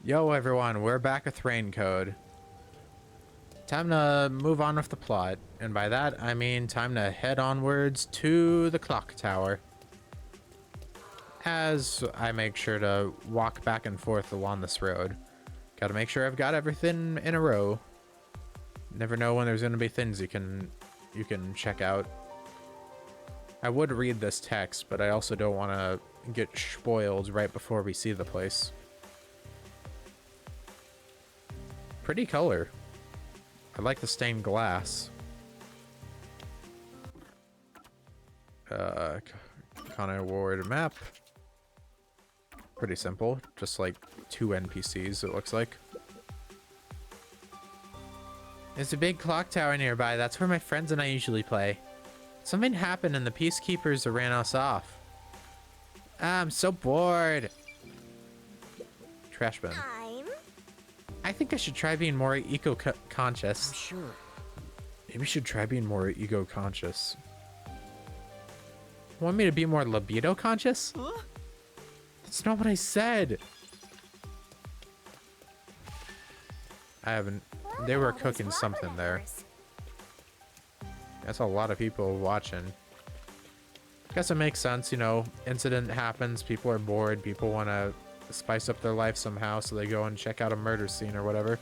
Yo everyone, we're back with Rain Code. Time to move on with the plot, and by that I mean time to head onwards to the clock tower. As I make sure to walk back and forth along this road. Gotta make sure I've got everything in a row. Never know when there's gonna be things you can check out. I would read this text, but I also don't want to get spoiled right before we see the place. Pretty color. I like the stained glass. Connor Ward map. Pretty simple. Just like 2 NPCs, it looks like. There's a big clock tower nearby. That's where my friends and I usually play. Something happened and the peacekeepers ran us off. I'm so bored. Trash bin. I think I should try being more eco-conscious. I'm sure. Maybe we should try being more ego-conscious. Want me to be more libido-conscious? Huh? That's not what I said. I haven't. They were cooking something there. That's a lot of people watching. Guess it makes sense, you know. Incident happens, people are bored, people want to spice up their life somehow, so they go and check out a murder scene or whatever.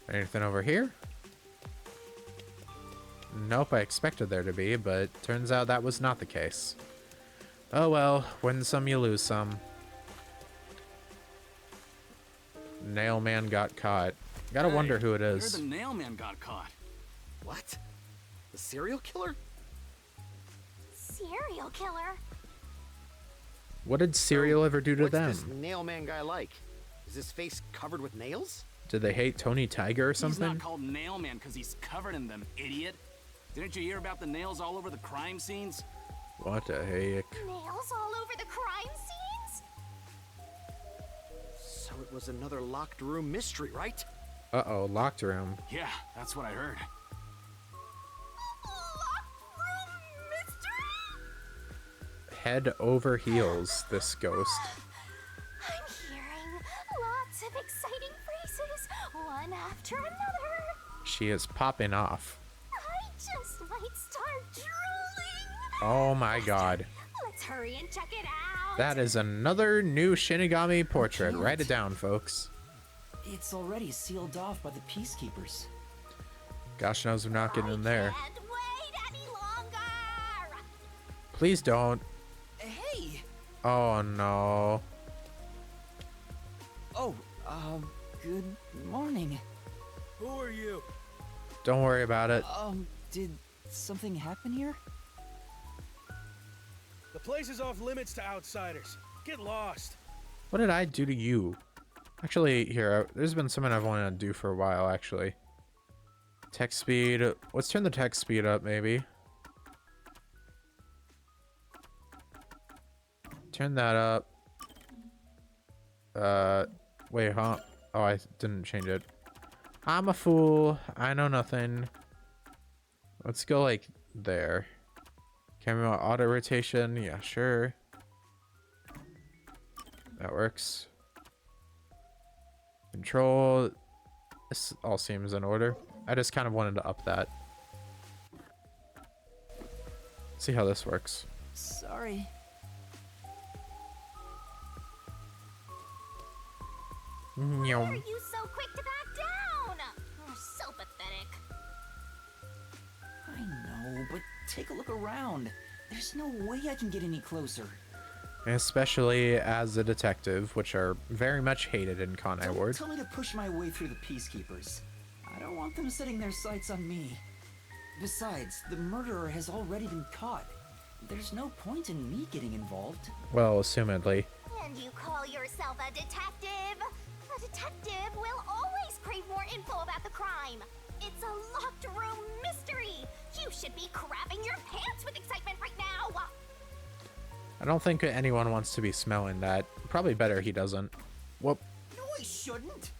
Anything over here? Nope, I expected there to be, but turns out that was not the case. Oh well, win some, you lose some. Nail man got caught. Gotta wonder who it is. The nail man got caught. What? The serial killer? Serial killer? What did Serial ever do to them? What's this nail man guy like? Is his face covered with nails? Did they hate Tony Tiger or something? He's not called nail man because he's covered in them, idiot. Didn't you hear about the nails all over the crime scenes? What the heck? Nails all over the crime scenes? So it was another locked room mystery, right? Uh-oh, locked room. Yeah, that's what I heard. Locked room mystery? Head over heels, this ghost. I'm hearing lots of exciting phrases, one after another. She is popping off. I just might start drooling. Oh my god. Let's hurry and check it out. That is another new Shinigami portrait. Write it down, folks. It's already sealed off by the peacekeepers. Gosh knows we're not getting in there. Can't wait any longer. Please don't. Hey! Oh no. Oh, good morning. Who are you? Don't worry about it. Did something happen here? The place is off limits to outsiders. Get lost. What did I do to you? Actually, here, there's been something I've wanted to do for a while, actually. Text speed. Let's turn the text speed up, maybe. Turn that up. Wait, huh? Oh, I didn't change it. I'm a fool. I know nothing. Let's go, like, there. Camera auto rotation. Yeah, sure. That works. Control. This all seems in order. I just kind of wanted to up that. See how this works. Sorry. Why are you so quick to back down? You're so pathetic. I know, but take a look around. There's no way I can get any closer. Especially as a detective, which are very much hated in Con Don't Ward. tell me to push my way through the peacekeepers. I don't want them setting their sights on me. Besides, the murderer has already been caught. There's no point in me getting involved. Well, assumedly. And you call yourself a detective? A detective will always crave more info about the crime. It's a locked room mystery. You should be crapping your pants with excitement right now. I don't think anyone wants to be smelling that. Probably better he doesn't. Whoop. No, I shouldn't.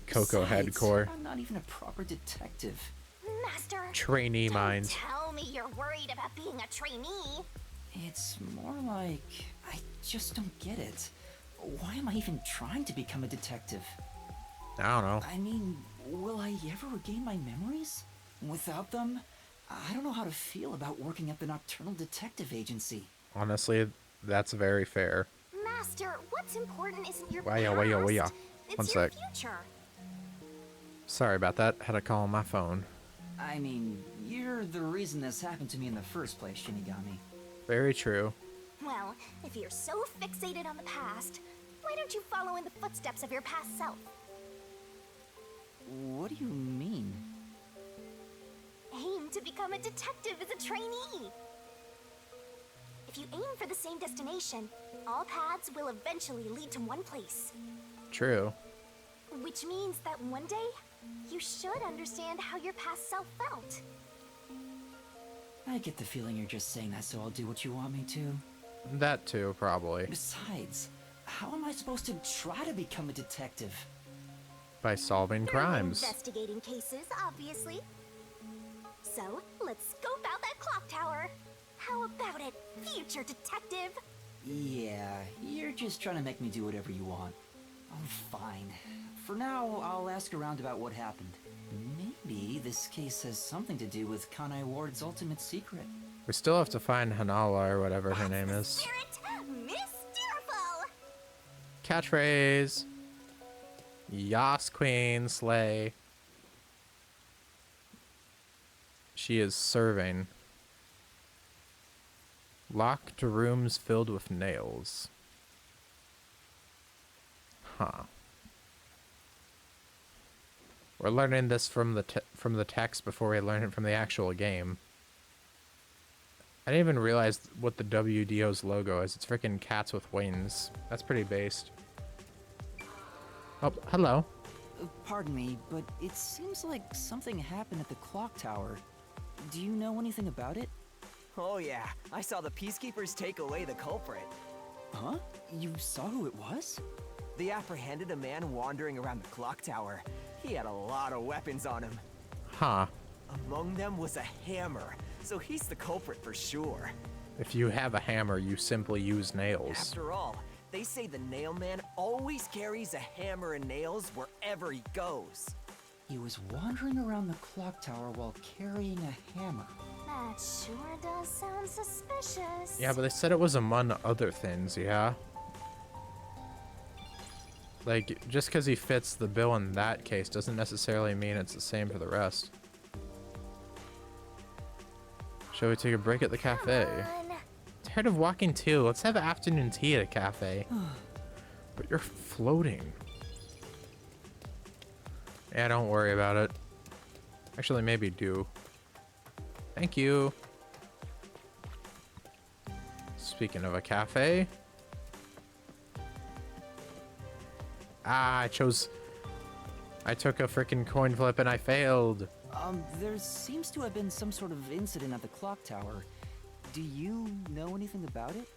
Coco Besides, headcore. I'm not even a proper detective. Master, Trainee don't mind. tell me you're worried about being a trainee. It's more like I just don't get it. Why am I even trying to become a detective? I don't know. I mean, will I ever regain my memories? Without them, I don't know how to feel about working at the Nocturnal Detective Agency. Honestly, that's very fair. Master, what's important isn't your Waya, past. waya, waya. It's One your sec. future. Sorry about that. Had a call on my phone. I mean, you're the reason this happened to me in the first place, Shinigami. Very true. Well, if you're so fixated on the past, why don't you follow in the footsteps of your past self? What do you mean? Aim to become a detective as a trainee. If you aim for the same destination, all paths will eventually lead to one place. True. Which means that one day, you should understand how your past self felt. I get the feeling you're just saying that so I'll do what you want me to. That too, probably. Besides, how am I supposed to try to become a detective? By solving Through crimes. Investigating cases, obviously. So, let's scope out that clock tower. How about it, future detective? Yeah, you're just trying to make me do whatever you want. Oh, fine. For now, I'll ask around about what happened. Maybe this case has something to do with Kanai Ward's ultimate secret. We still have to find Hanala or whatever her name is. Spirit, Mysterful! Catchphrase. Yas Queen Slay. She is serving. Locked rooms filled with nails. Huh. We're learning this from the text before we learn it from the actual game. I didn't even realize what the WDO's logo is. It's freaking cats with wings. That's pretty based. Oh, hello. Pardon me, but it seems like something happened at the clock tower. Do you know anything about it? Oh yeah, I saw the peacekeepers take away the culprit. Huh? You saw who it was? They apprehended a man wandering around the clock tower. He had a lot of weapons on him. Huh. Among them was a hammer, so he's the culprit for sure. If you have a hammer, you simply use nails. After all, they say the nail man always carries a hammer and nails wherever he goes. He was wandering around the clock tower while carrying a hammer. That sure does sound suspicious. Yeah, but they said it was among other things, yeah? Like, just because he fits the bill in that case doesn't necessarily mean it's the same for the rest. Shall we take a break at the cafe? Come on. Tired of walking too. Let's have afternoon tea at a cafe. But you're floating. Yeah, don't worry about it. Actually, maybe do. Thank you. Speaking of a cafe. Ah, I took a freaking coin flip and I failed. There seems to have been some sort of incident at the clock tower. Do you know anything about it?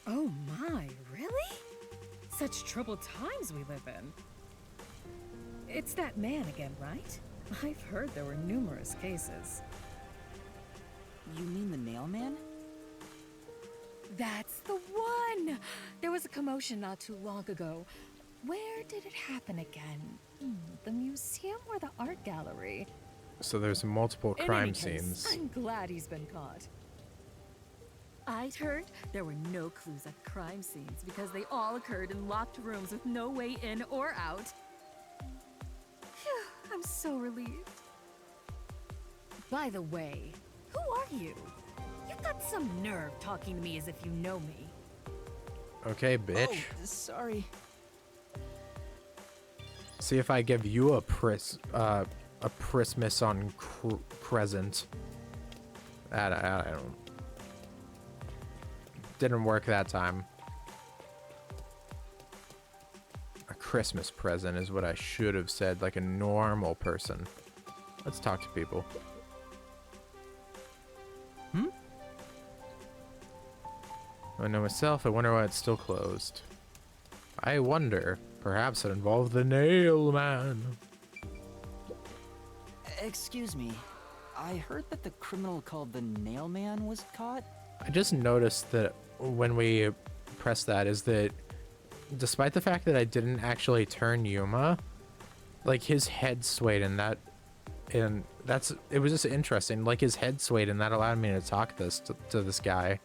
Oh my, really? Such troubled times we live in. It's that man again, right? I've heard there were numerous cases. You mean the nail man? That's the one! There was a commotion not too long ago. Where did it happen again? The museum or the art gallery? So there's multiple In crime any case, scenes. I'm glad he's been caught. I'd heard there were no clues at crime scenes because they all occurred in locked rooms with no way in or out. Phew, I'm so relieved. By the way, who are you? You've got some nerve talking to me as if you know me. Okay, bitch. Oh, sorry. See if I give you a Christmas on Crescent. I don't. Didn't work that time. A Christmas present is what I should have said, like a normal person. Let's talk to people. I know myself. I wonder why it's still closed. I wonder. Perhaps it involved the nail man. Excuse me. I heard that the criminal called the Nail Man was caught. I just noticed that when we press that is that despite the fact that I didn't actually turn Yuma, like his head swayed and it was just interesting. Like his head swayed and that allowed me to talk to this guy.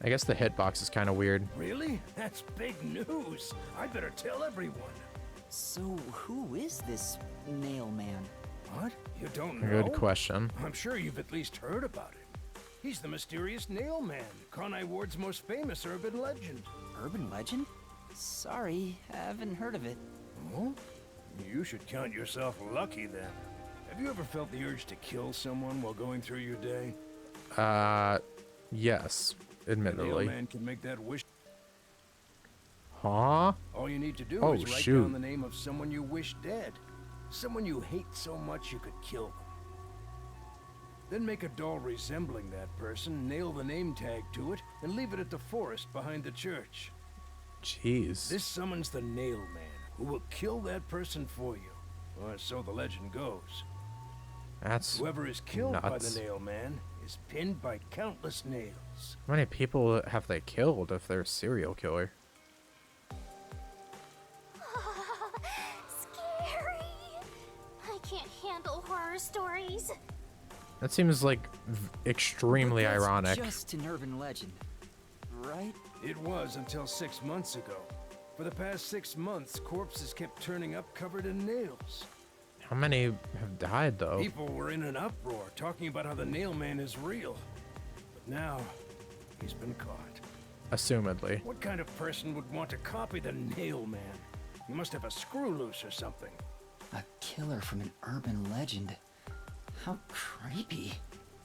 I guess the hitbox is kind of weird. Really? That's big news. I better tell everyone. So who is this Nail Man? What? You don't know? Good question. I'm sure you've at least heard about him. He's the mysterious Nail Man, Conai Ward's most famous urban legend. Urban legend? Sorry, haven't heard of it. Oh? You should count yourself lucky then. Have you ever felt the urge to kill someone while going through your day? Yes, The admittedly. Nail Man can make that wish. Huh? All you need to do Oh, is write shoot. down the name of someone you wish dead. Someone you hate so much you could kill them. Then make a doll resembling that person, nail the name tag to it, and leave it at the forest behind the church. Jeez. This summons the Nail Man, who will kill that person for you. Or so the legend goes. That's Whoever is killed by nuts. the Nail Man is pinned by countless nails. How many people have they killed if they're a serial killer? Scary. I can't handle horror stories. That seems like extremely But that's ironic. Just an urban legend, right? It was until 6 months ago. For the past 6 months, corpses kept turning up covered in nails. How many have died though? People were in an uproar, talking about how the Nail Man is real. But now, he's been caught. Assumedly. What kind of person would want to copy the Nail Man? He must have a screw loose or something. A killer from an urban legend. How creepy.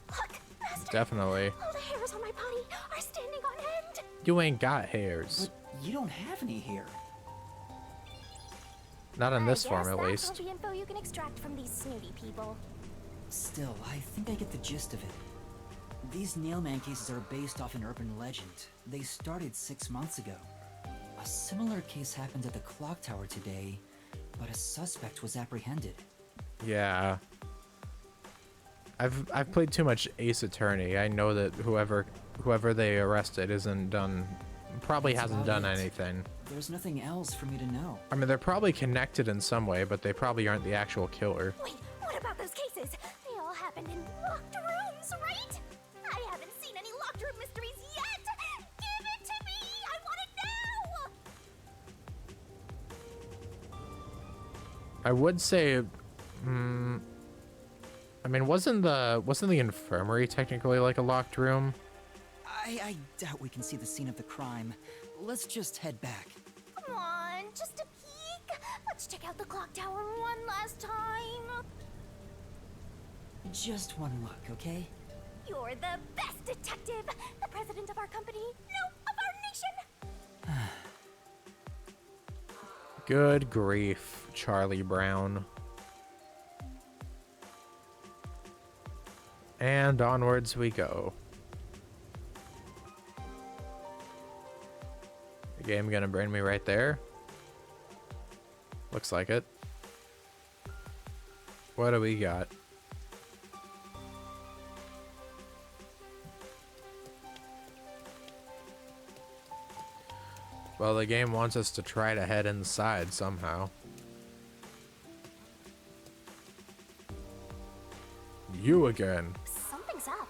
Look, Master. Definitely. All the hairs on my body are standing on end. You ain't got hairs. But you don't have any hair. Not in this I form, guess at that's least. all the info you can extract from these snooty people. Still, I think I get the gist of it. These Nailman cases are based off an urban legend. They started 6 months ago. A similar case happened at the clock tower today, but a suspect was apprehended. Yeah. I've played too much Ace Attorney. I know that whoever they arrested probably That's hasn't about done it. anything. There's nothing else for me to know. I mean, they're probably connected in some way, but they probably aren't the actual killer. Wait, what about those cases? They all happened in locked rooms, right? I haven't seen any locked room mysteries yet! Give it to me! I want it now! I would say, I mean, wasn't the infirmary technically like a locked room? I doubt we can see the scene of the crime. Let's just head back. Come on, just a peek. Let's check out the clock tower one last time. Just one look, okay? You're the best detective, the president of our company, no, of our nation. Good grief, Charlie Brown. And onwards we go. The game gonna bring me right there? Looks like it. What do we got? Well, the game wants us to try to head inside somehow. You again. Something's up.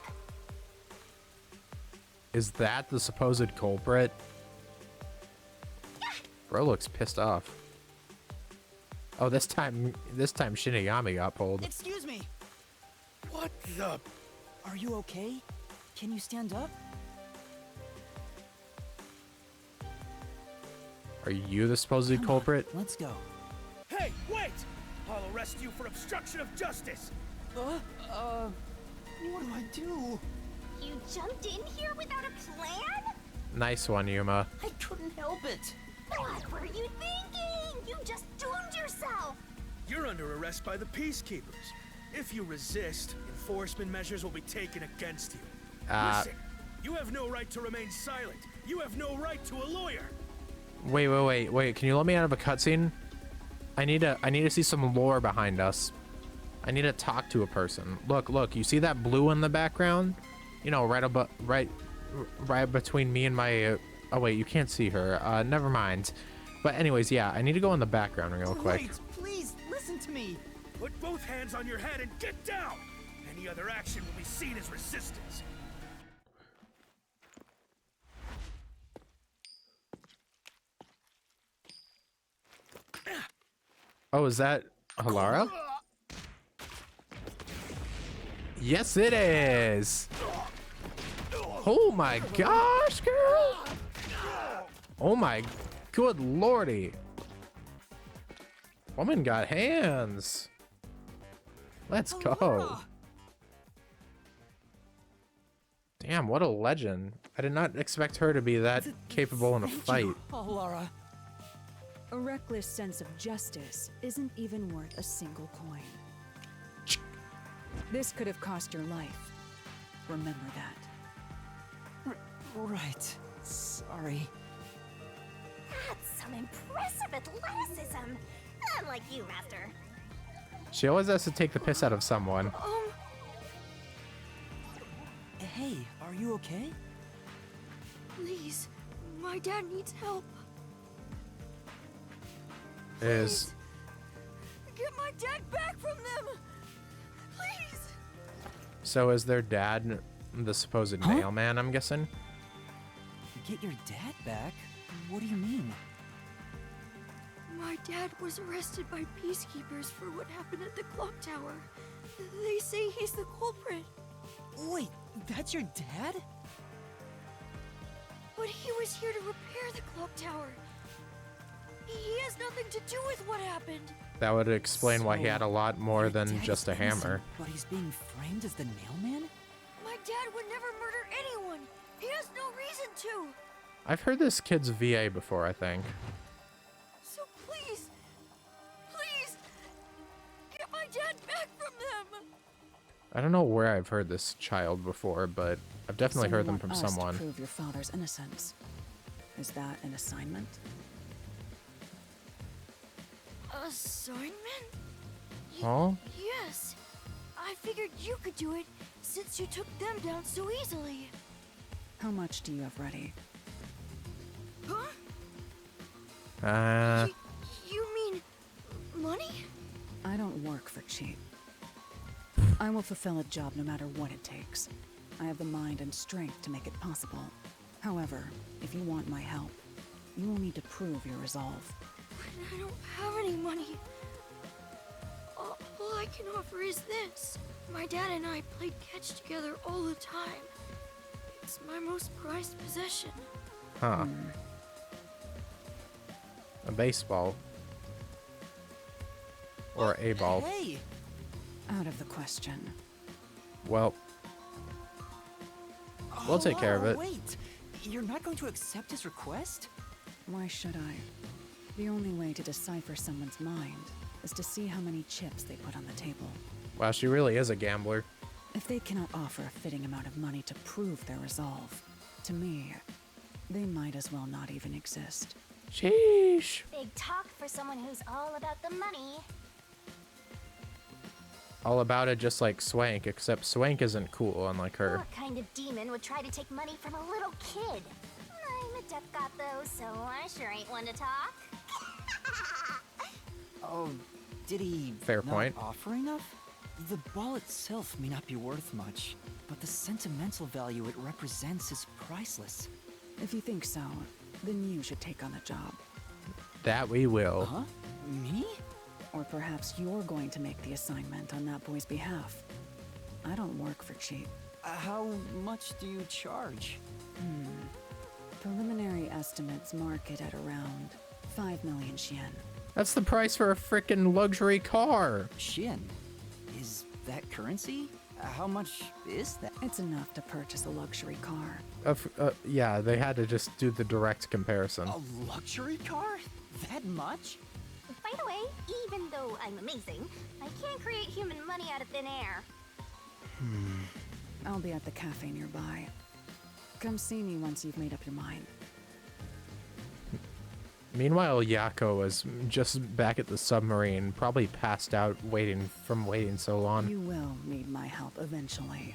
Is that the supposed culprit? Bro looks pissed off. Oh, this time Shinigami got pulled. Excuse me! What the? Are you okay? Can you stand up? Are you the supposed Come on, culprit? let's go. Hey, wait! I'll arrest you for obstruction of justice! What do I do? You jumped in here without a plan? Nice one, Yuma. I couldn't help it. What were you thinking? You just doomed yourself. You're under arrest by the peacekeepers. If you resist, enforcement measures will be taken against you. Listen, you have no right to remain silent. You have no right to a lawyer. Wait. Can you let me out of a cutscene? I need to see some lore behind us. I need to talk to a person. Look, you see that blue in the background? You know, right between me and my, oh wait, you can't see her. Never mind. But anyways, yeah, I need to go in the background real quick. Wait, please, listen to me. Put both hands on your head and get down! Any other action will be seen as resistance. Oh, is that Halara? Yes, it is. Oh my gosh, girl. Oh my good lordy. Woman got hands. Let's go. Damn, what a legend. I did not expect her to be that capable in a fight. Laura. A reckless sense of justice isn't even worth a single coin. This could have cost your life. Remember that. Right. Sorry. That's some impressive athleticism. Unlike you, Master. She always has to take the piss out of someone. Hey, are you okay? Please, my dad needs help. Is Get my dad back from them! Please! so is their dad the supposed mailman, I'm guessing? Get your dad back? What do you mean? My dad was arrested by peacekeepers for what happened at the clock tower. They say he's the culprit. Wait, that's your dad? But he was here to repair the clock tower. He has nothing to do with what happened. That would explain why he had a lot more Your than dad just is a innocent, hammer. But he's being framed as the mailman? My dad would never murder anyone. He has no reason to. I've heard this kid's VA before, I think. So please, get my dad back from them. I don't know where I've heard this child before, but I've definitely So heard you them want from us someone. to prove your father's innocence. Is that an assignment? Assignment? Oh? Yes. I figured you could do it since you took them down so easily. How much do you have ready? Huh? You mean money? I don't work for cheap. I will fulfill a job no matter what it takes. I have the mind and strength to make it possible. However, if you want my help, you will need to prove your resolve. But I don't have any money. All I can offer is this. My dad and I played catch together all the time. It's my most prized possession. Huh. A baseball. Or a ball. Hey! Out of the question. Well, we'll take care of Laura, it. Wait! You're not going to accept his request? Why should I? The only way to decipher someone's mind is to see how many chips they put on the table. Wow, she really is a gambler. If they cannot offer a fitting amount of money to prove their resolve, to me, they might as well not even exist. Sheesh. Big talk for someone who's all about the money. All about it just like Swank, except Swank isn't cool unlike her. What kind of demon would try to take money from a little kid? I'm a death god though, so I sure ain't one to talk. Oh, did he Fair not point. offer enough? The ball itself may not be worth much, but the sentimental value it represents is priceless. If you think so, then you should take on the job. That we will. Huh? Me? Or perhaps you're going to make the assignment on that boy's behalf. I don't work for cheap. How much do you charge? Preliminary estimates mark it at around 5 million yen. That's the price for a frickin' luxury car. Shin. Is that currency? How much is that? It's enough to purchase a luxury car. Yeah, they had to just do the direct comparison. A luxury car? That much? By the way, even though I'm amazing, I can't create human money out of thin air. I'll be at the cafe nearby. Come see me once you've made up your mind. Meanwhile, Yako was just back at the submarine, probably passed out waiting so long. You will need my help eventually.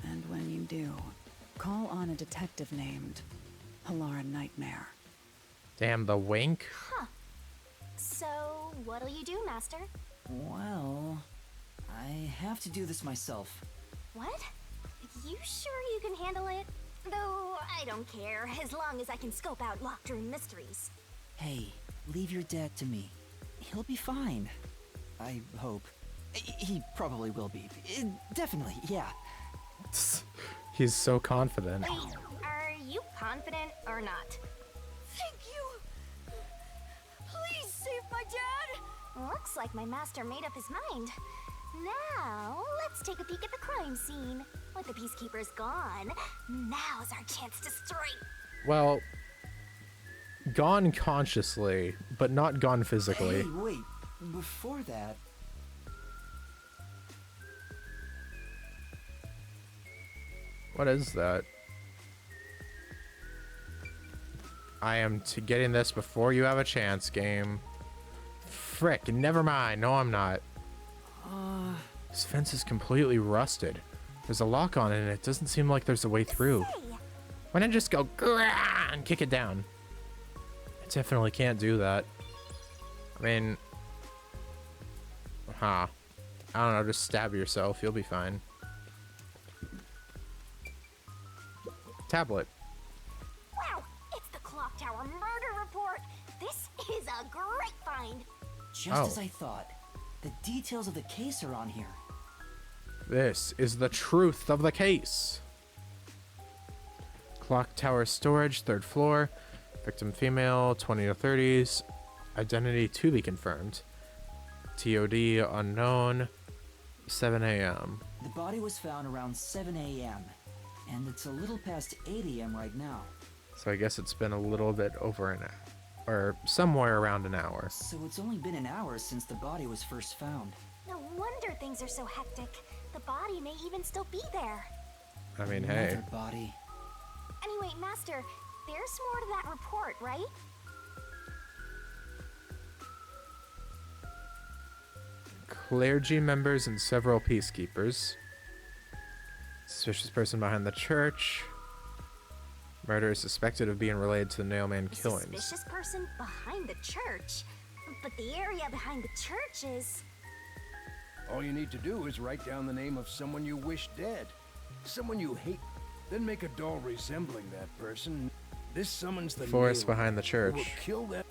And when you do, call on a detective named Halara Nightmare. Damn, the wink. Huh. So, what'll you do, Master? Well, I have to do this myself. What? You sure you can handle it? Though, I don't care, as long as I can scope out locked room mysteries. Hey, leave your dad to me. He'll be fine. I hope. He probably will be. Definitely, yeah. He's so confident. Wait, are you confident or not? Thank you! Please save my dad! Looks like my master made up his mind. Now, let's take a peek at the crime scene. With the peacekeepers gone, now's our chance to strike. Well, gone consciously, but not gone physically. Hey, wait. Before that... What is that? I am getting this before you have a chance, game. Frick, never mind. No, I'm not. This fence is completely rusted. There's a lock on it and it doesn't seem like there's a way through. Why not just go "Grrrah" and kick it down? I definitely can't do that. I mean... I don't know, just stab yourself. You'll be fine. Tablet. Wow, it's the Clock Tower murder report. This is a great find. Just as I thought. The details of the case are on here. This is the truth of the case. Clock tower storage, 3rd floor. Victim female, 20 to 30s. Identity to be confirmed. TOD unknown. 7 a.m. The body was found around 7 a.m. And it's a little past 8 a.m. right now. So I guess it's been a little bit over an hour. Or somewhere around an hour. So it's only been an hour since the body was first found. No wonder things are so hectic. The body may even still be there. I mean, hey. Another body. Anyway, Master, there's more to that report, right? Clergy members and several peacekeepers. Suspicious person behind the church. Murder is suspected of being related to the Nailman killings. Suspicious person behind the church? But the area behind the church is... All you need to do is write down the name of someone you wish dead. Someone you hate. Then make a doll resembling that person. This summons the forest nail behind the church. who will kill that.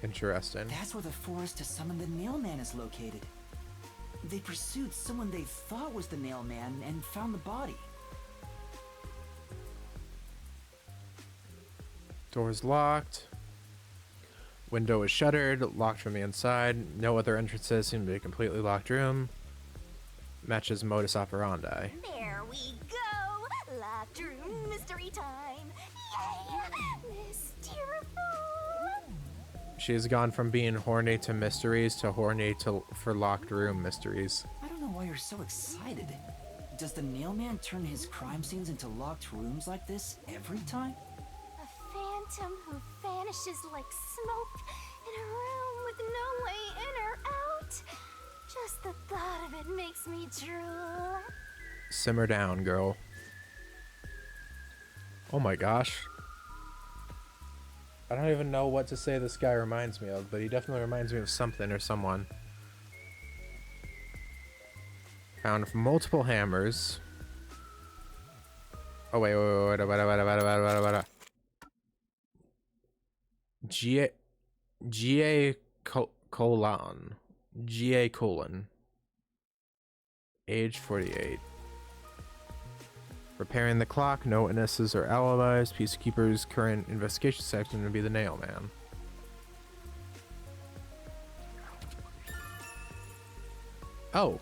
Interesting. That's where the forest to summon the Nailman is located. They pursued someone they thought was the Nailman and found the body. Door's locked. Window is shuttered, locked from the inside. No other entrances, seem to be a completely locked room. Matches modus operandi. There we go! Locked room mystery time! Yay! Mysteriful! She has gone from being horny to mysteries to horny for locked room mysteries. I don't know why you're so excited. Does the Nailman turn his crime scenes into locked rooms like this every time? Phantom who vanishes like smoke in a room with no way in or out. Just the thought of it makes me drool. Simmer down, girl. Oh my gosh. I don't even know what to say this guy reminds me of, but he definitely reminds me of something or someone. Found multiple hammers. Oh wait. GA colon. Age 48. Repairing the clock, no witnesses or alibis. Peacekeeper's current investigation section would be the Nailman. Oh,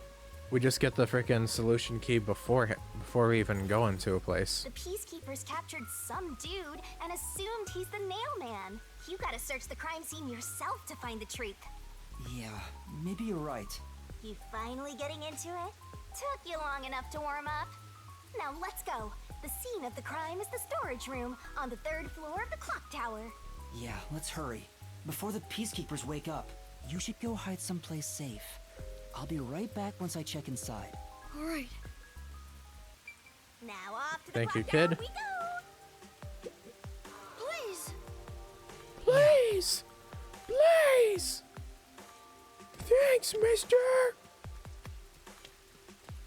we just get the frickin' solution key before we even go into a place. The peacekeepers captured some dude and assumed he's the Nailman. You gotta search the crime scene yourself to find the truth. Yeah, maybe you're right. You finally getting into it? Took you long enough to warm up. Now let's go. The scene of the crime is the storage room on the 3rd floor of the clock tower. Yeah, let's hurry. Before the peacekeepers wake up, you should go hide someplace safe. I'll be right back once I check inside. All right. Now off to the Thank you, clock tower kid. we go. Please. Please! Please! Thanks, mister!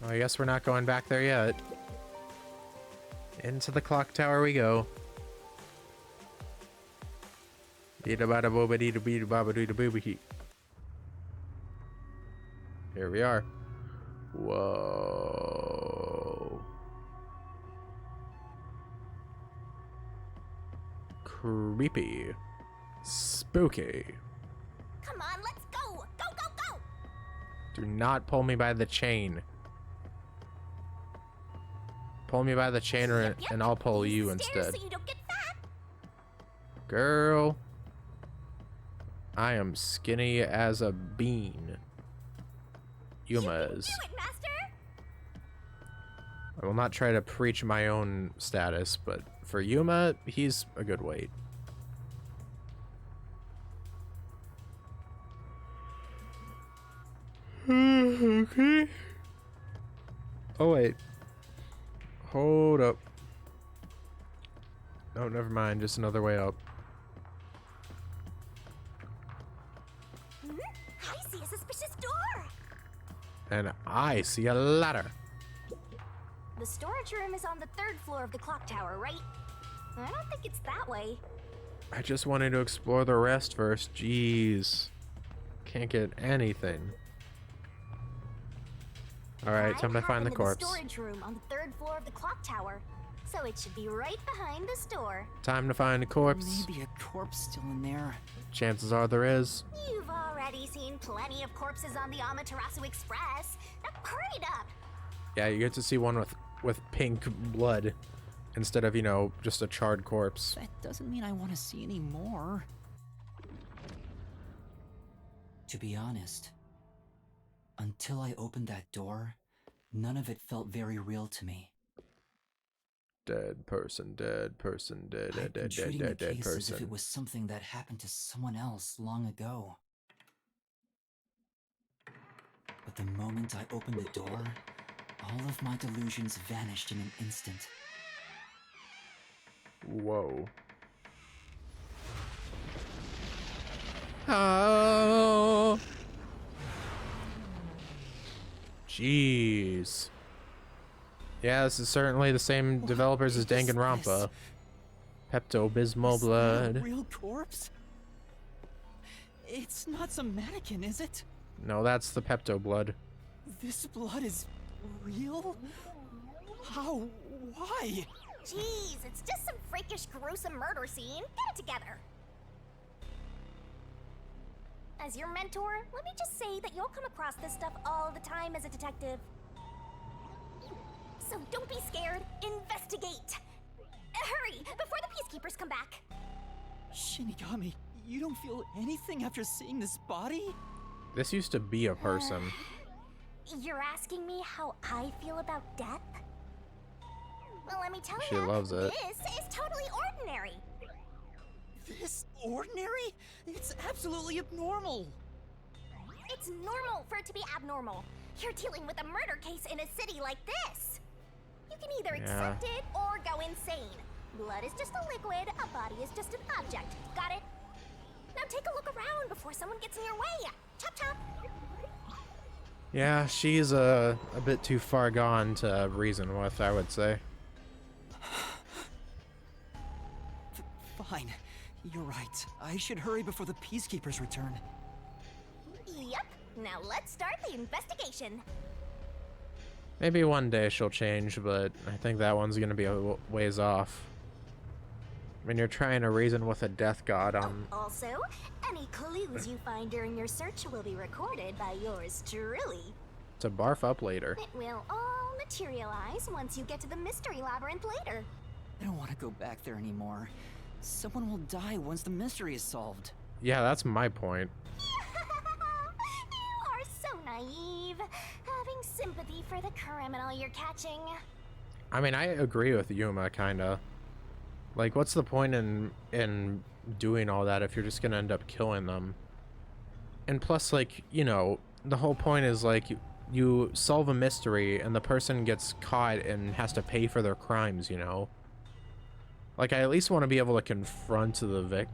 Well, I guess we're not going back there yet. Into the clock tower we go. Here we are. Whoa. Creepy. Spooky. Come on, let's go. Go, go, go. Do not pull me by the chain. Pull me by the chain and I'll pull Use you the stairs instead. So you don't get fat. Girl. I am skinny as a bean. Yuma is. Do it, master. I will not try to preach my own status, but for Yuma, he's a good weight. Okay. Oh, wait. Hold up. No, never mind. Just another way up. I see a suspicious door. And I see a ladder. The storage room is on the 3rd floor of the clock tower, right? I don't think it's that way. I just wanted to explore the rest first. Jeez. Can't get anything. Alright, time to find the corpse. The storage room on the 3rd floor of the clock tower. So it should be right behind the store. Time to find a corpse. Maybe a corpse still in there. Chances are there is. You've already seen plenty of corpses on the Amaterasu Express. Now hurry it up. Yeah, you get to see one with pink blood instead of, you know, just a charred corpse. That doesn't mean I want to see any more. To be honest, until I opened that door, none of it felt very real to me. Dead person, dead person, dead I've been treating the dead case as if it person. was something that happened to someone else long ago. But the moment I opened the door, all of my delusions vanished in an instant. Whoa. Oh. Jeez. Yeah, this is certainly the same developers as Danganronpa. Pepto-Bismol Is that a blood. real corpse? It's not some mannequin, is it? No, that's the Pepto blood. This blood is real? How? Why? Jeez, it's just some freakish, gruesome murder scene. Get it together. As your mentor, let me just say that you'll come across this stuff all the time as a detective. So don't be scared. Investigate. Hurry, before the peacekeepers come back. Shinigami, you don't feel anything after seeing this body? This used to be a person. You're asking me how I feel about death? Well, let me tell She you, loves it. this is totally ordinary. This ordinary? It's absolutely abnormal. It's normal for it to be abnormal. You're dealing with a murder case in a city like this. You can either accept it or go insane. Blood is just a liquid, a body is just an object. Got it? Now take a look around before someone gets in your way. Chop chop. Yeah, she's a bit too far gone to reason with, I would say. Fine. You're right. I should hurry before the peacekeepers return. Yep. Now let's start the investigation. Maybe one day she'll change, but I think that one's gonna be a ways off. When you're trying to reason with a death god on... Also, any clues you find during your search will be recorded by yours truly. To barf up later. It will all materialize once you get to the mystery labyrinth later. I don't want to go back there anymore. Someone will die once the mystery is solved. Yeah, that's my point. You are so naive, having sympathy for the criminal you're catching. I mean, I agree with Yuma, kinda. Like, what's the point in doing all that if you're just gonna end up killing them? And plus, like, you know, the whole point is, like, you solve a mystery and the person gets caught and has to pay for their crimes, you know? Like, I at least want to be able to confront the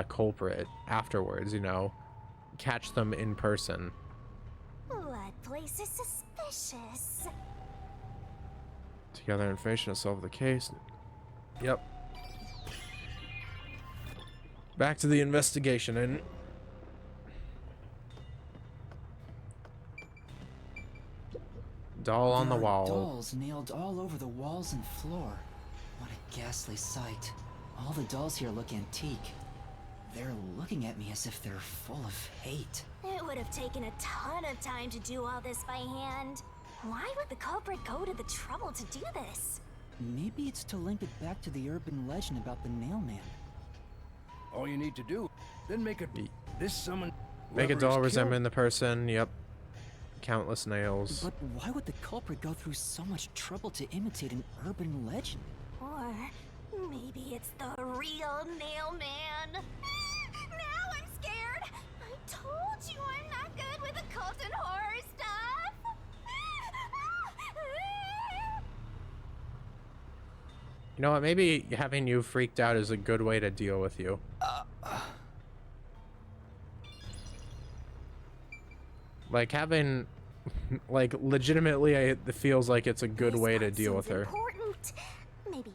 culprit afterwards, you know? Catch them in person. What place is suspicious? Together information to solve the case. Yep. Back to the investigation, and doll on the There are wall. dolls nailed all over the walls and floor. What a ghastly sight. All the dolls here look antique. They're looking at me as if they're full of hate. It would have taken a ton of time to do all this by hand. Why would the culprit go to the trouble to do this? Maybe it's to link it back to the urban legend about the nail man. All you need to do, then make a this summon. Make a whoever doll is resembling the person. Yep. Countless nails. But why would the culprit go through so much trouble to imitate an urban legend? Or maybe it's the real nail man. Now I'm scared. I told you I'm not good with occult and horror stuff. You know what? Maybe having you freaked out is a good way to deal with you. Like having, like legitimately, it feels like it's a good way to deal with her. Important. Maybe.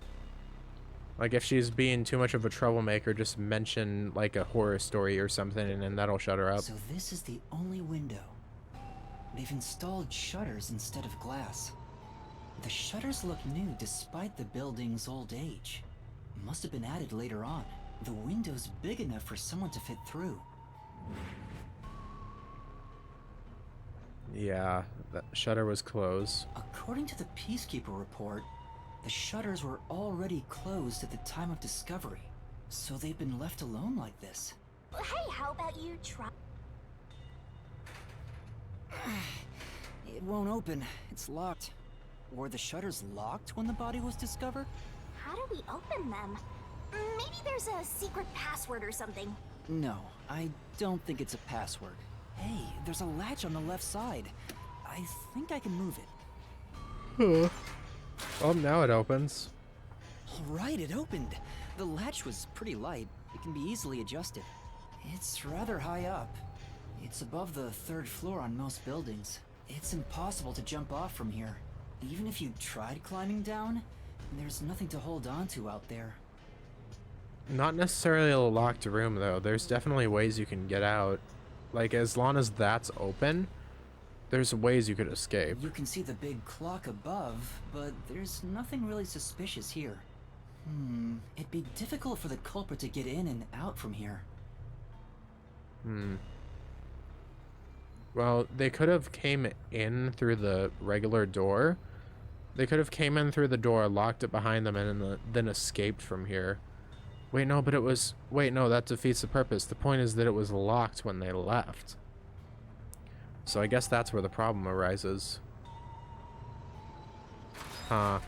Like if she's being too much of a troublemaker, just mention like a horror story or something, and then that'll shut her up. So this is the only window. They've installed shutters instead of glass. The shutters look new despite the building's old age. Must have been added later on. The window's big enough for someone to fit through. Yeah, that shutter was closed. According to the Peacekeeper report, the shutters were already closed at the time of discovery. So they've been left alone like this. Hey, how about you try? It won't open. It's locked. Were the shutters locked when the body was discovered? How do we open them? Maybe there's a secret password or something. No, I don't think it's a password. Hey, there's a latch on the left side. I think I can move it. Oh, now it opens. All right, it opened. The latch was pretty light. It can be easily adjusted. It's rather high up. It's above the 3rd floor on most buildings. It's impossible to jump off from here. Even if you tried climbing down, there's nothing to hold on to out there. Not necessarily a locked room though. There's definitely ways you can get out. Like as long as that's open, there's ways you could escape. You can see the big clock above, but there's nothing really suspicious here. It'd be difficult for the culprit to get in and out from here. Well, they could have came in through the regular door. They could have came in through the door, locked it behind them, and then escaped from here. Wait, no, but it was... Wait, no, that defeats the purpose. The point is that it was locked when they left. So I guess that's where the problem arises. Huh.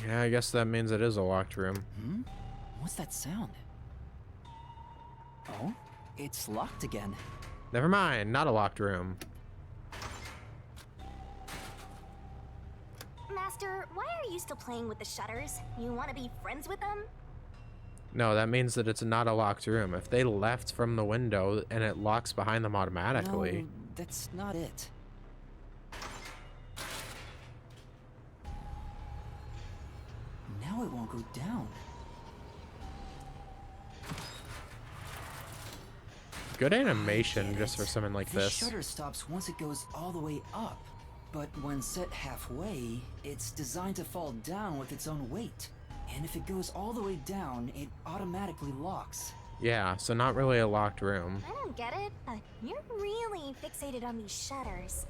Yeah, I guess that means it is a locked room. What's that sound? Oh, it's locked again. Never mind, not a locked room. Master, why are you still playing with the shutters? You want to be friends with them? No, that means that it's not a locked room. If they left from the window and it locks behind them automatically. No, that's not it. Now it won't go down. Good animation just for something like The this. shutter stops once it goes all the way up. But when set halfway, it's designed to fall down with its own weight. And if it goes all the way down, it automatically locks. Yeah, so not really a locked room. I don't get it, but you're really fixated on these shutters.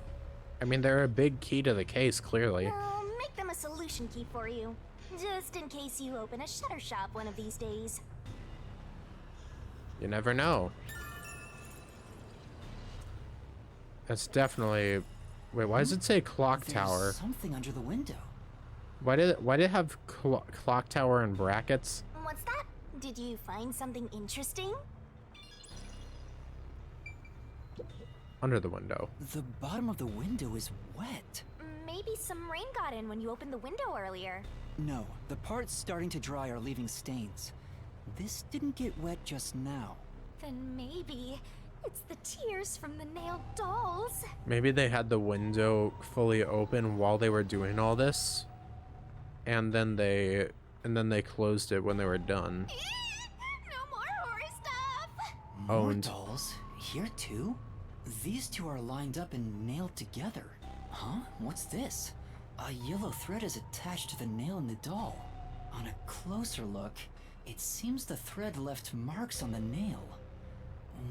I mean, they're a big key to the case, clearly. I'll make them a solution key for you, just in case you open a shutter shop one of these days. You never know. That's definitely... Wait, why does it say clock There's tower? something under the window. Why did it have clock tower and brackets? What's that? Did you find something interesting? Under the window. The bottom of the window is wet. Maybe some rain got in when you opened the window earlier. No, the parts starting to dry are leaving stains. This didn't get wet just now. Then maybe it's the tears from the nailed dolls. Maybe they had the window fully open while they were doing all this, and then they closed it when they were done. No more horror stuff. More Owned. dolls? Here too? These two are lined up and nailed together. Huh? What's this? A yellow thread is attached to the nail in the doll. On a closer look, it seems the thread left marks on the nail.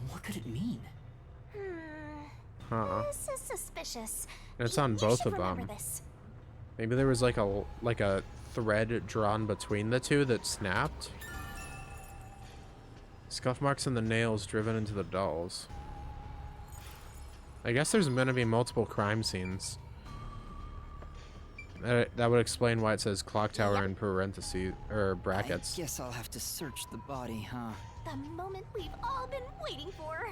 What could it mean? Huh. This is suspicious. It's on You both should of remember them. this. Maybe there was like a thread drawn between the two that snapped. Scuff marks in the nails driven into the dolls. I guess there's gonna be multiple crime scenes. That would explain why it says clock tower in parentheses or brackets. I guess I'll have to search the body, huh? The moment we've all been waiting for.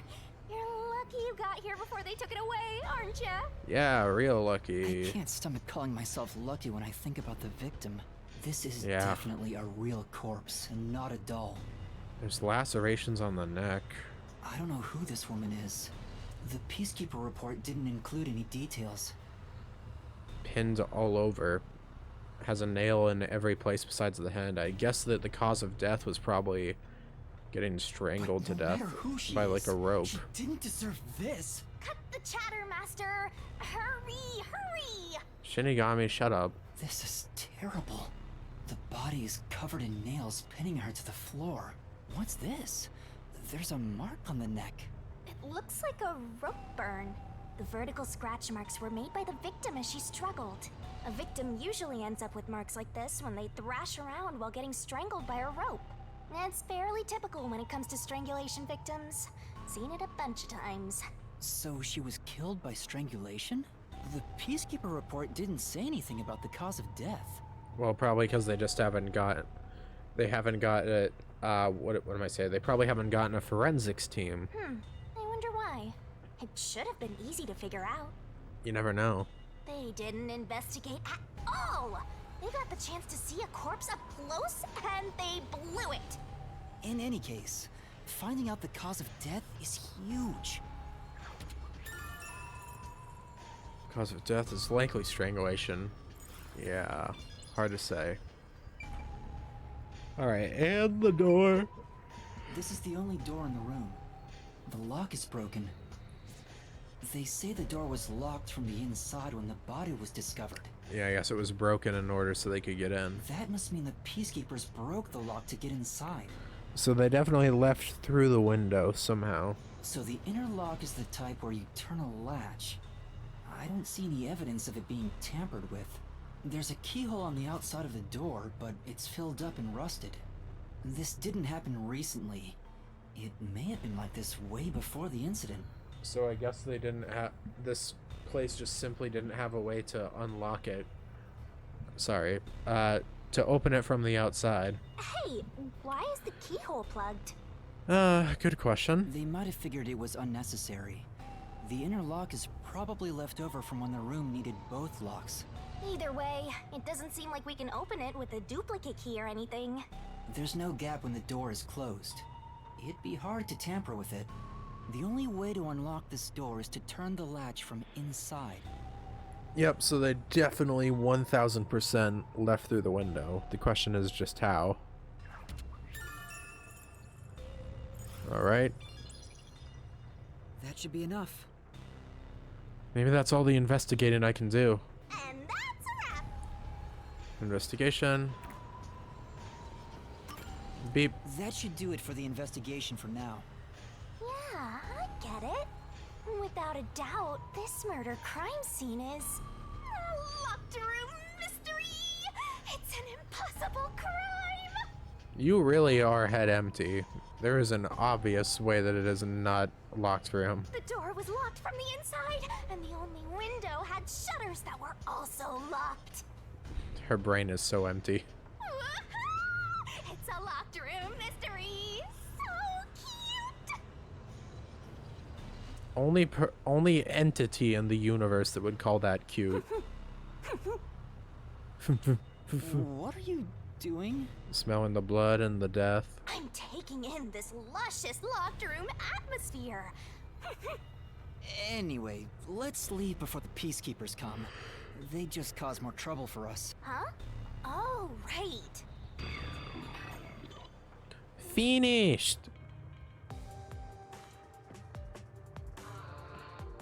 You're lucky you got here before they took it away, aren't ya? Yeah, real I lucky. can't stomach calling myself lucky when I think about the victim. This is Yeah. definitely a real corpse and not a doll. There's lacerations on the neck. I don't know who this woman is. The Peacekeeper report didn't include any details. Pinned all over. Has a nail in every place besides the head. I guess that the cause of death was probably getting strangled to No death matter who she by like a is, rope. She didn't deserve this. Cut the chatter, Master. Hurry, hurry. Shinigami, shut up. This is terrible. The body is covered in nails pinning her to the floor. What's this? There's a mark on the neck. It looks like a rope burn. The vertical scratch marks were made by the victim as she struggled. A victim usually ends up with marks like this when they thrash around while getting strangled by a rope. It's fairly typical when it comes to strangulation victims. Seen it a bunch of times. So she was killed by strangulation? The Peacekeeper report didn't say anything about the cause of death. Well, probably because they just haven't got it. What am I saying? They probably haven't gotten a forensics team. I wonder why. It should have been easy to figure out. You never know. They didn't investigate at all. They got the chance to see a corpse up close and they blew it. In any case, finding out the cause of death is huge. Cause of death is likely strangulation. Yeah, hard to say. Alright, and the door. This is the only door in the room. The lock is broken. They say the door was locked from the inside when the body was discovered. Yeah, I guess it was broken in order so they could get in. That must mean the Peacekeepers broke the lock to get inside. So they definitely left through the window somehow. So the inner lock is the type where you turn a latch. I don't see any evidence of it being tampered with. There's a keyhole on the outside of the door, but it's filled up and rusted. This didn't happen recently. It may have been like this way before the incident. So I guess they didn't have... This place just simply didn't have a way to unlock it. Sorry. To open it from the outside. Hey, why is the keyhole plugged? Good question. They might have figured it was unnecessary. The inner lock is probably left over from when the room needed both locks. Either way, it doesn't seem like we can open it with a duplicate key or anything. There's no gap when the door is closed. It'd be hard to tamper with it. The only way to unlock this door is to turn the latch from inside. Yep, so they definitely 1000% left through the window. The question is just how. Alright. That should be enough. Maybe that's all the investigating I can do. And that's a wrap. Investigation. Beep. That should do it for the investigation for now. Yeah, I get it. Without a doubt, this murder crime scene is a locked room mystery. It's an impossible crime. You really are head empty. There is an obvious way that it is not locked room. The door was locked from the inside, and the only window had shutters that were also locked. Her brain is so empty. It's a locked room mystery. So cute. Only entity in the universe that would call that cute. What are you doing? Smelling the blood and the death. I'm taking in this luscious locked room atmosphere. Anyway, let's leave before the peacekeepers come. They just cause more trouble for us. Huh? Oh, right. Finished.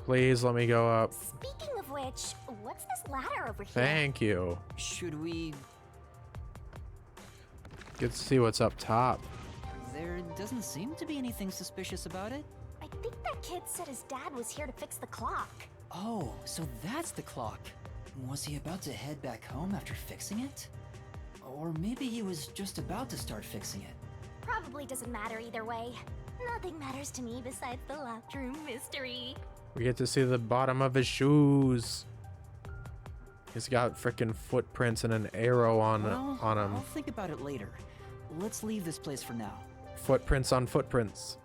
Please let me go up. Speaking of which, what's this ladder over here? Thank you. Should we... Get to see what's up top. There doesn't seem to be anything suspicious about it. I think that kid said his dad was here to fix the clock. Oh, so that's the clock. Was he about to head back home after fixing it? Or maybe he was just about to start fixing it. Probably doesn't matter either way. Nothing matters to me besides the locked room mystery. We get to see the bottom of his shoes. He's got freaking footprints and an arrow on him. I'll think about it later. Let's leave this place for now. Footprints on footprints.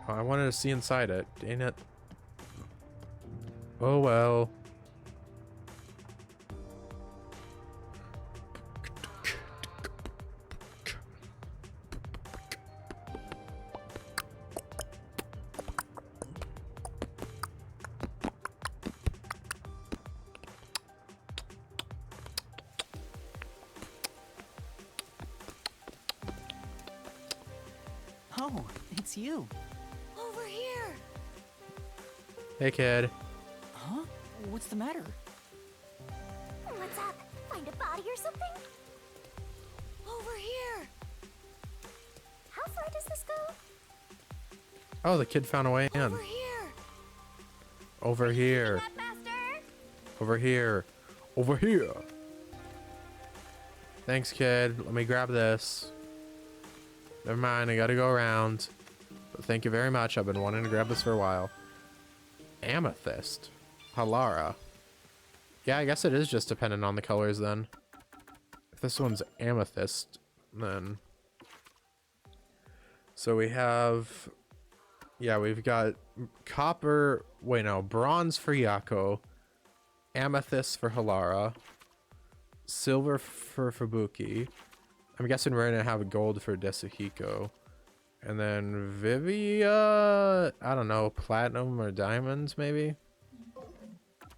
Oh, I wanted to see inside it. Dang it. Oh well. Oh, it's you. Over here. Hey kid. Huh? What's the matter? What's up? Find a body or something? Over here. How far does this go? Oh, the kid found a way in. Over here. Over here. That master? Over here. Over here. Thanks, kid. Let me grab this. Never mind, I gotta go around. But thank you very much. I've been wanting to grab this for a while. Amethyst. Halara. Yeah, I guess it is just dependent on the colors then. If this one's amethyst, then... So we have... Yeah, we've got copper... Wait, no. Bronze for Yako. Amethyst for Halara. Silver for Fubuki. I'm guessing we're gonna have gold for Desuhiko. And then Vivia... I don't know. Platinum or diamonds, maybe?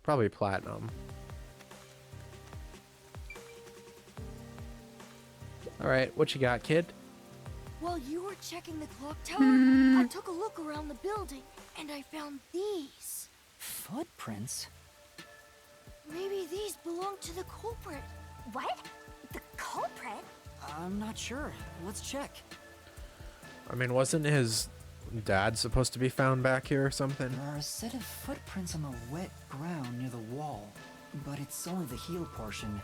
Probably platinum. Alright, what you got, kid? While you were checking the clock tower, I took a look around the building, and I found these. Footprints? Maybe these belong to the culprit. What? The culprit? I'm not sure. Let's check. I mean, wasn't his dad supposed to be found back here or something? There are a set of footprints on the wet ground near the wall, but it's only the heel portion.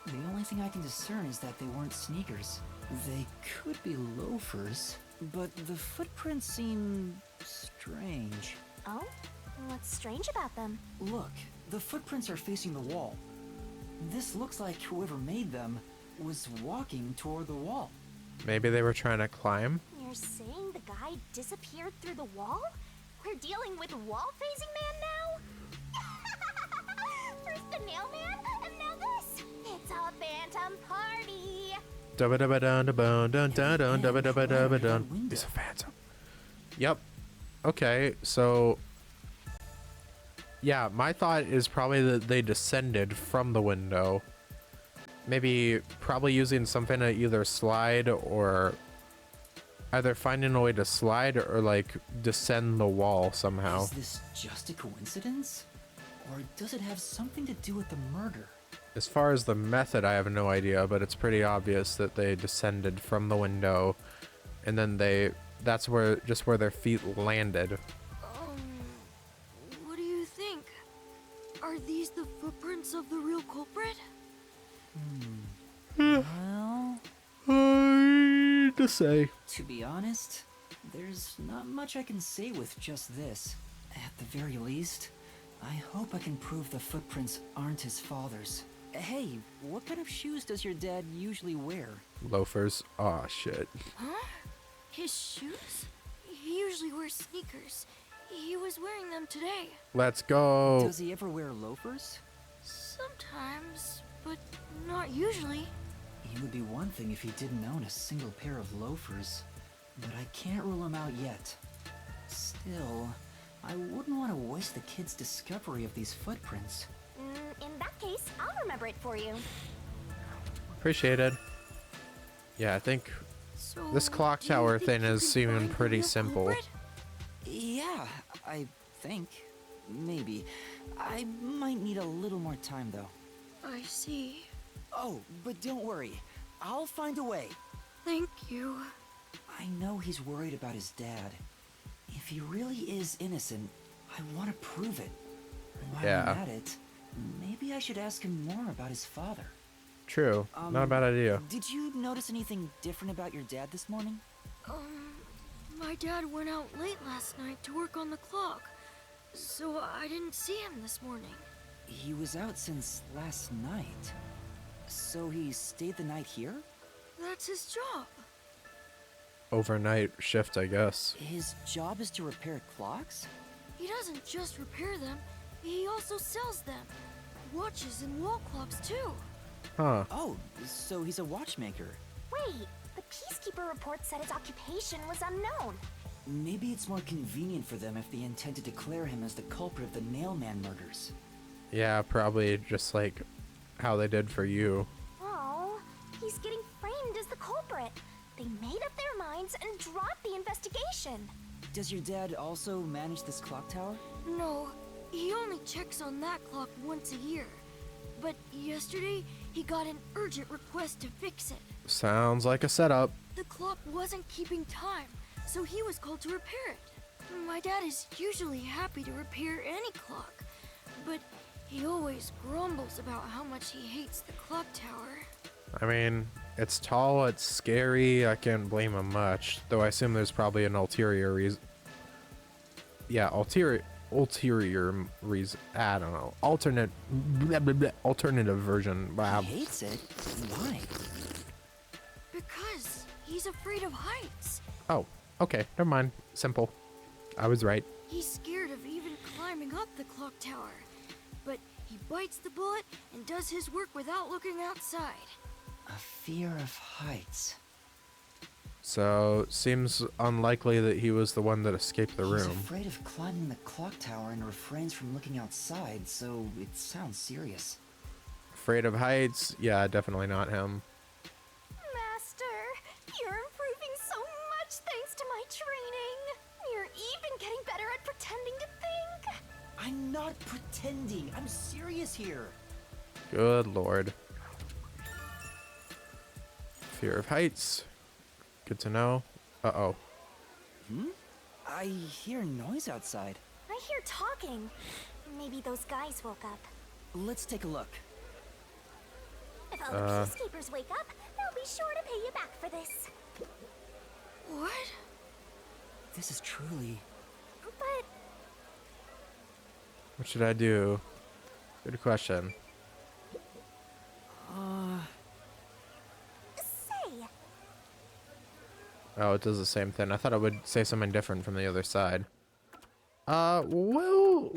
The only thing I can discern is that they weren't sneakers. They could be loafers, but the footprints seem strange. Oh? What's strange about them? Look, the footprints are facing the wall. This looks like whoever made them was walking toward the wall. Maybe they were trying to climb? You're saying the guy disappeared through the wall? We're dealing with wall-facing man now? First the nail man, and now this. It's a phantom party. He's a phantom. Yep. Okay, so... Yeah, my thought is probably that they descended from the window. Maybe probably using something to either slide or... Either finding a way to slide or, like, descend the wall somehow. Is this just a coincidence? Or does it have something to do with the murder? As far as the method, I have no idea, but it's pretty obvious that they descended from the window, and then that's where their feet landed. What do you think? Are these the footprints of the real culprit? Well... Hard to say. To be honest, there's not much I can say with just this. At the very least, I hope I can prove the footprints aren't his father's. Hey, what kind of shoes does your dad usually wear? Loafers. Aw, shit. Huh? His shoes? He usually wears sneakers. He was wearing them today. Let's go. Does he ever wear loafers? Sometimes, but not usually. It would be one thing if he didn't own a single pair of loafers, but I can't rule him out yet. Still, I wouldn't want to waste the kid's discovery of these footprints. In that case, I'll remember it for you. Appreciated. Yeah, I think So, this clock do you tower think thing you is can seeming find the pretty real simple. culprit? Yeah, I think. Maybe. I might need a little more time, though. I see. Oh, but don't worry. I'll find a way. Thank you. I know he's worried about his dad. If he really is innocent, I want to prove it. While Yeah. I'm at it, maybe I should ask him more about his father. True. Not a bad idea. Did you notice anything different about your dad this morning? My dad went out late last night to work on the clock, so I didn't see him this morning. He was out since last night. So he stayed the night here? That's his job. Overnight shift, I guess. His job is to repair clocks? He doesn't just repair them, he also sells them. Watches and wall clocks, too. Huh. Oh, so he's a watchmaker. Wait, the Peacekeeper report said his occupation was unknown. Maybe it's more convenient for them if they intend to declare him as the culprit of the Nailman murders. Yeah, probably just like how they did for you. Oh, he's getting framed as the culprit. They made up their minds and dropped the investigation. Does your dad also manage this clock tower? No, he only checks on that clock once a year. But yesterday, he got an urgent request to fix it. Sounds like a setup. The clock wasn't keeping time, so he was called to repair it. My dad is usually happy to repair any clock, but he always grumbles about how much he hates the clock tower. I mean, it's tall, it's scary, I can't blame him much. Though I assume there's probably an ulterior reason. Yeah, ulterior reason. I don't know. Alternative version. Wow. He hates it? Why? Because he's afraid of heights. Oh, okay. Never mind. Simple. I was right. He's scared of even climbing up the clock tower. But he bites the bullet and does his work without looking outside. A fear of heights. So, seems unlikely that he was the one that escaped the He's room. afraid of climbing the clock tower and refrains from looking outside, so it sounds serious. Afraid of heights? Yeah, definitely not him. Master, you're improving so much thanks to my training. You're even getting better at pretending to think. I'm not pretending. I'm serious here. Good lord. Fear of heights. Good to know. Uh-oh. I hear noise outside. I hear talking. Maybe those guys woke up. Let's take a look. If all the peacekeepers wake up, they'll be sure to pay you back for this. What? This is truly... But What should I do? Good question. say, Oh, it does the same thing. I thought it would say something different from the other side. We'll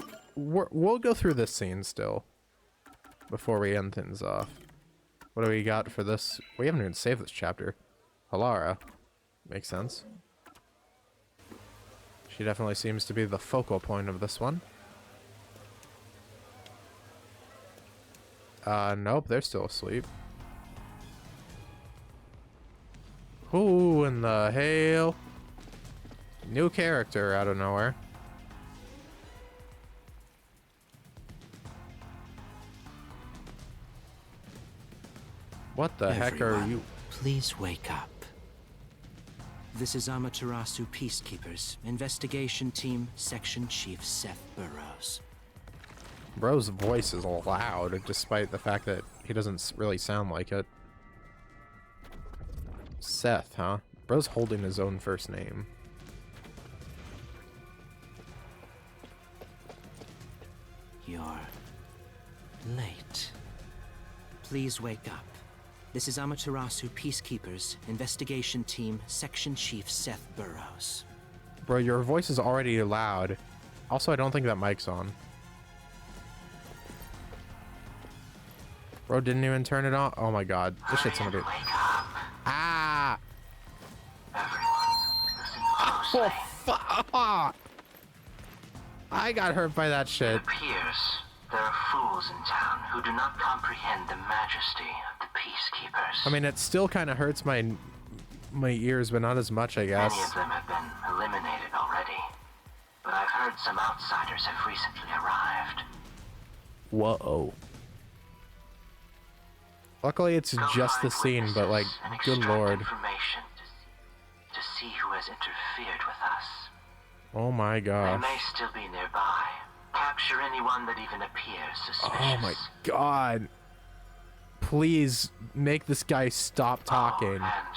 go through this scene still before we end things off. What do we got for this? We haven't even saved this chapter. Halara. Makes sense. She definitely seems to be the focal point of this one. Nope, they're still asleep. Who in the hell? New character out of nowhere. What the heck are you? Please wake up. This is Amaterasu Peacekeepers, Investigation Team, Section Chief Seth Burrows. Bro's voice is loud, despite the fact that he doesn't really sound like it. Seth, huh? Bro's holding his own first name. You're late. Please wake up. This is Amaterasu Peacekeepers, Investigation Team, Section Chief Seth Burrows. Bro, your voice is already loud. Also, I don't think that mic's on. Bro, didn't even turn it on. Oh my god, this shit's gonna be. Ah! Oh fuck! I got hurt by that shit. It appears there are fools in town who do not comprehend the majesty of the Peacekeepers. I mean, it still kind of hurts my ears, but not as much, I guess. Many of them have been eliminated already, but I've heard some outsiders have recently arrived. Whoa. Luckily, it's just the scene, but like, good lord. Information to see who has interfered with us. Oh my They gosh. may still be nearby. Capture anyone that even appears suspicious. Oh my god. Please make this guy stop talking. And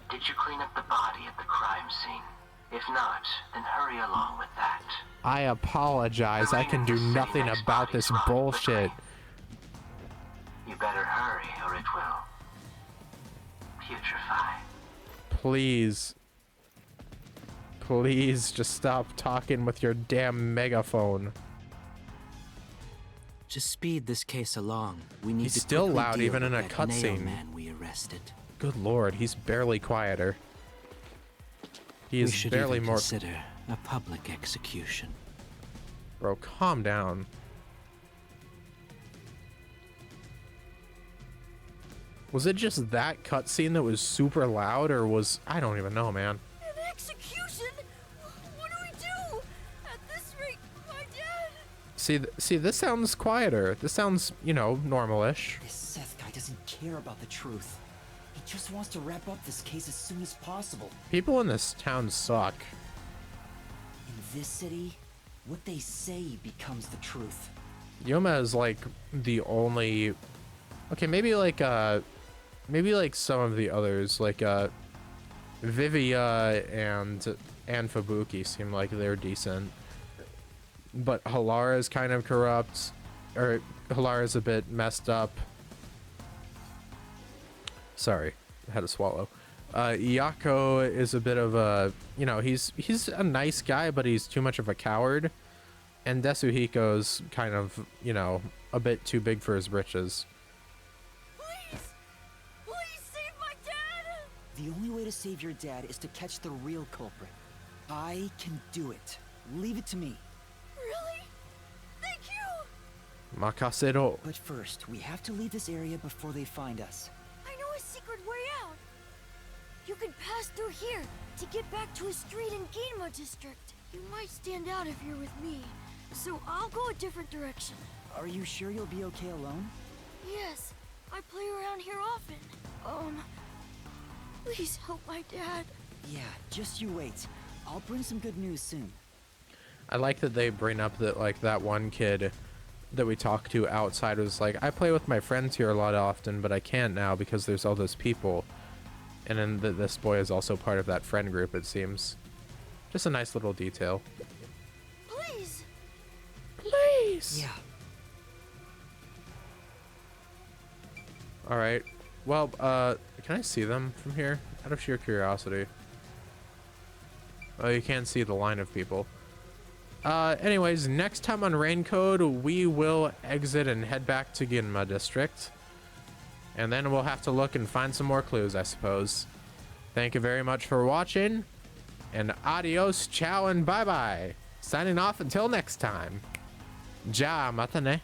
did you clean up the body at the crime scene? If not, then hurry along with that. I apologize. I can do nothing about this bullshit. You better hurry or it will putrefy. Please. Please just stop talking with your damn megaphone. To speed this case along, we need He's to still quickly loud deal even in with a that nail cutscene. man we arrested. Good lord, he's barely quieter. He We is should barely even more. consider a public execution. Bro, calm down. Was it just that cutscene that was super loud, or was... I don't even know, man. An execution? What do we do? At this rate, my dad... See, this sounds quieter. This sounds, you know, normal-ish. This Seth guy doesn't care about the truth. He just wants to wrap up this case as soon as possible. People in this town suck. In this city, what they say becomes the truth. Yuma is like the only... Okay, maybe like some of the others, like Vivia and Fubuki seem like they're decent. But Halara is kind of corrupt, or Halara's a bit messed up. Sorry, I had to swallow. Yako is a bit of a, you know, he's a nice guy, but he's too much of a coward. And Desuhiko's kind of, you know, a bit too big for his britches. Please save my dad! The only way to save your dad is to catch the real culprit. I can do it. Leave it to me. Really? Thank you! Makasero. But first, we have to leave this area before they find us. I know a secret way out. You can pass through here to get back to a street in Ginma district. You might stand out if you're with me, so I'll go a different direction. Are you sure you'll be okay alone? Yes, I play around here often. Please help my dad. Yeah, just you wait. I'll bring some good news soon. I like that they bring up that, like, that one kid that we talked to outside was like, I play with my friends here a lot often, but I can't now because there's all those people. And then this boy is also part of that friend group, it seems. Just a nice little detail. Please. Please. Yeah. All right. Well, can I see them from here? Out of sheer curiosity. Oh, you can't see the line of people. Anyways, next time on Raincode, we will exit and head back to Ginma District. And then we'll have to look and find some more clues, I suppose. Thank you very much for watching. And adios, ciao, and bye-bye. Signing off until next time. Ja, mata ne.